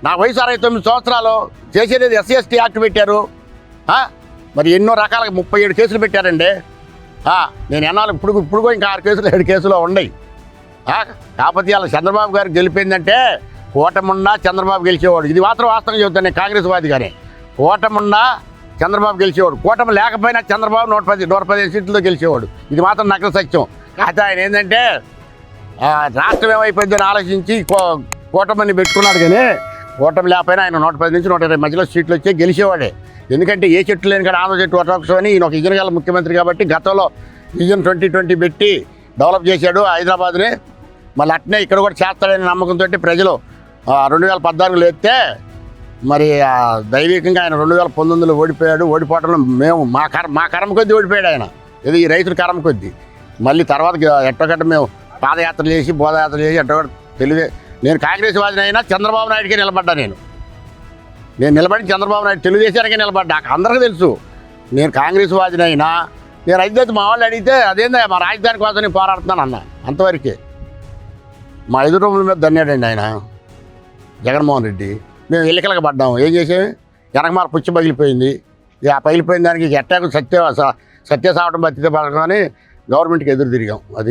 నా వయసు 69 సంవత్సరాలు, చేసేది ఎస్సీ ఎస్టీ యాక్ట్ పెట్టారు. మరి ఎన్నో రకాలుగా 37 కేసులు పెట్టారండి. నేను ఎన్నాళ్ళు ఇప్పుడు ఇంకా 6 కేసులు 7 కేసులు ఉన్నాయి. కాకపోతే అలా చంద్రబాబు గారికి గెలిపోయిందంటే కూటమున్నా చంద్రబాబు గెలిచేవాడు. ఇది మాత్రం వాస్తవం చెబుతాను నేను, కాంగ్రెస్ వాదిగానే. కూటమున్నా చంద్రబాబు గెలిచేవాడు, కూటమి లేకపోయినా చంద్రబాబు 115 సీట్లతో గెలిచేవాడు. ఇది మాత్రం నగ్న సత్యం. కాకపోతే ఆయన ఏంటంటే రాష్ట్రం ఏమైపోయిందని ఆలోచించి కూటమిని పెట్టుకున్నాడు. కానీ కూటమి లేకపోయినా ఆయన 110 నుంచి 120 మధ్యలో సీట్లు వచ్చి గెలిచేవాడే. ఎందుకంటే ఏ చెట్టు లేని కానీ ఆంధ్ర చెట్టు వటవక్షం అని ఈయన ఒక విజన్ గల ముఖ్యమంత్రి కాబట్టి గతంలో విజన్ 2020 పెట్టి డెవలప్ చేశాడు హైదరాబాద్ని. మళ్ళీ అట్నే ఇక్కడ కూడా చేస్తాడని నమ్మకంతో ప్రజలు 2014 ఎత్తే మరి దైవికంగా ఆయన 2019లో ఓడిపోయాడు. ఓడిపోవడంలో మేము మా కర్మ కొద్దీ ఓడిపోయాడు ఆయన. ఇది ఈ రైతుల కర్మ కొద్దీ. మళ్ళీ తర్వాత ఎట్టగట్ట మేము పాదయాత్ర చేసి బోధయాత్ర చేసి ఎట్టగట్ట నేను కాంగ్రెస్ వాదిని అయినా చంద్రబాబు నాయుడికే నిలబడ్డా. నేను నిలబడి చంద్రబాబు నాయుడు తెలుగుదేశానికే నిలబడ్డా. అందరికీ తెలుసు నేను కాంగ్రెస్ వాదిని అయినా. నేను అయితే మా వాళ్ళు అడిగితే అదేందా మా రాజధాని కోసం నేను పోరాడుతున్నాను అన్న. అంతవరకే మా ఎదురు రూముల మీద దన్నాడండి ఆయన జగన్మోహన్ రెడ్డి. మేము ఎన్నికలకు పడ్డాము. ఏం చేసాము? వెనకమాల పుచ్చి పగిలిపోయింది. ఆ పగిలిపోయిన దానికి ఎట్టాకు సత్య సావటం బతితే పడకం అని గవర్నమెంట్కి ఎదురు తిరిగాం. అది